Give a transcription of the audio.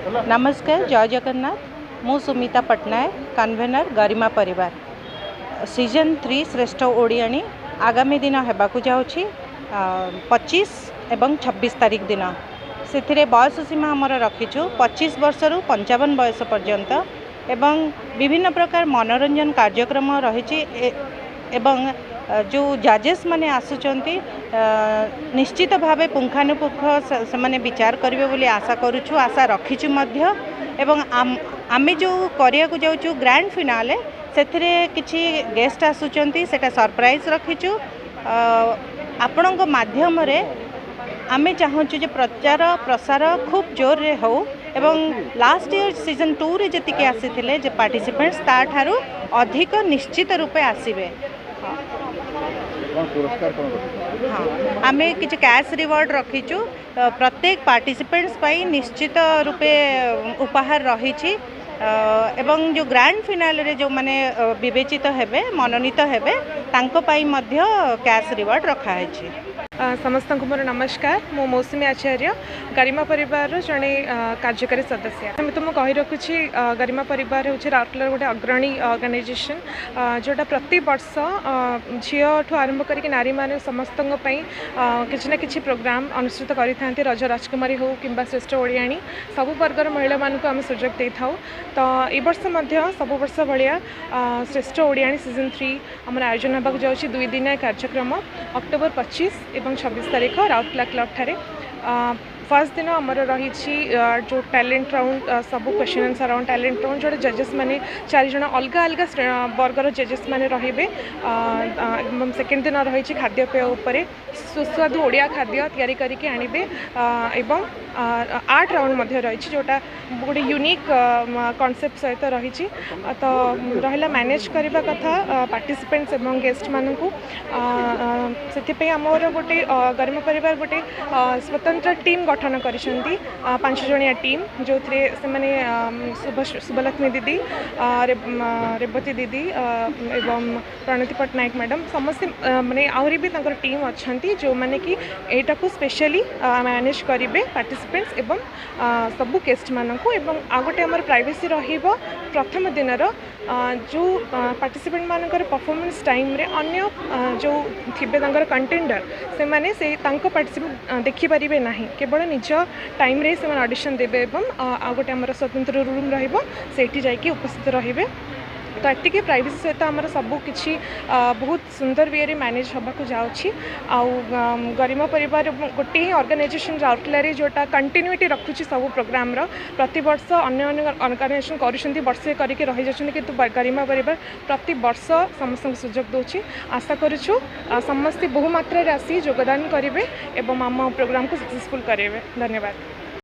नमस्कार, जय जगन्नाथ। मु सुमिता पटनायक, कन्वेनर गरिमा परिवार। सीजन 3 श्रेष्ठ ओडियाणी आगामी दिन हेबाकु जाउछि 25 एवं 26 तारीख दिन। से बयस सीमा आमर रखीचु 25 वर्ष रु 55 बयस पर्यंत एवं विभिन्न प्रकार मनोरंजन कार्यक्रम रही एवं जो जजेस माने आसुचंती निश्चित भावे पुंखानुपुंख से माने विचार करिवे बोली आशा करूछु, आशा रखीचु मध्य। एवं आमे जो करिया को जाउछु ग्रैंड फिनाले सेथिरे किछि गेस्ट आसुचंती, सेटा सरप्राइज रखीचु। आपणक माध्यम रे आमे चाहूँ जे प्रचार प्रसार खूब जोर रे हो एवं लास्ट ईयर सीजन 2 रे जतिके आसीथिले जे पार्टिसिपेंट्स ता ठारू अधिक निश्चित रूपे आसीबे। हाँ, आमे किछि कैश रिवार्ड रखीचु प्रत्येक पार्टिसिपेंट्स पाई निश्चित रूपे उपहार रही एवं जो ग्रैंड फिनाले रे जो माने विवेचित हेबे मनोनीत हेबे तांको पाई मध्य कैश रिवार्ड रखा है। समस्त को मोर नमस्कार। मो मौसुमी आचार्य, गरिमा परिवार जड़े कार्यकारी सदस्य। मैं तुम कही रखुच्छी गरिमा परिवार हूँ राउरकेलार गोटे अग्रणी ऑर्गेनाइजेशन जोटा प्रति वर्ष झीठू आरंभ करके नारी मान समस्त किसी ना कि प्रोग्राम अनुष्ठित करते रज राजकुमारी हो कि श्रेष्ठ ओडियाणी सबु वर्गर महिला मानक आम सुजोग दे था। तो ये वर्ष सब वर्ष भाया श्रेष्ठ ओडियाणी सीजन 3 आम आयोजन होगा जाऊँगी 2 दिनिया कार्यक्रम अक्टोबर 25 और 26 तारीख राउरकेला क्लब ठारे। फर्स्ट दिन आमर रही जो टैलेंट राउंड सब question answer round talent round जो जजेस मैंने 4 जन अलग अलग वर्गर जजेस मैंने रे। सेकेंड दिन रही खाद्यपेय उपर सुस्वादु ओडिया खाद्य तैयारी करके आणबे एवं 8 राउंड मध्य रही जोटा गोटे यूनिक कॉन्सेप्ट सहित रही। तो रहा मैनेज करने कथा पार्टिसिपेंट्स एवं गेस्ट मानू से आमर गोटे गरिमा परिवार गोटे स्वतंत्र टीम गठन कर 5 जणिया टीम जो थे शुभलक्ष्मी दीदी, रेवती दीदी एवं प्रणति पटनायक मैडम समस्ते माने आहरी भी टीम अच्छा जो माने कि एटा को स्पेशली मैनेज करेंगे पार्टिसिपेंट्स एवं सबू गेस्ट मानक। एवं आ गोटे आमर प्राइवेसी रहिबो प्रथम दिन जो पार्टिसिपेंट मानकर परफॉर्मेंस टाइम रे अन्य जो थिबे तांकर कंटेंडर से माने से तांको पार्टिसिपेंट देखि परिबे नाही, केवल निज टाइम रे से ऑडिशन देबे एवं आ गोटे आमर स्वतंत्र रूम रहिबो सेठी जाइके उपस्थित रहिबे। तो एतिके प्राइवेसी सहित आमर सबू किछि बहुत सुंदर वे मैनेज होगा जाऊँगी। गरिमा परिवार गोटे ही ऑर्गेनाइजेशन राउरकेला जोटा कंटिन्यूटी रखुच्छी सब प्रोग्राम प्रति वर्ष अन्य ऑर्गेनाइजेशन कर वर्षे करके रही जाती कि गरिमा परिवार प्रति वर्ष समस्त सुजोग दूची। आशा करूँ समस्ते बहु मात्रा आसी योगदान करेंगे एवं आम प्रोग्राम को सक्सेसफुल करेंगे। धन्यवाद।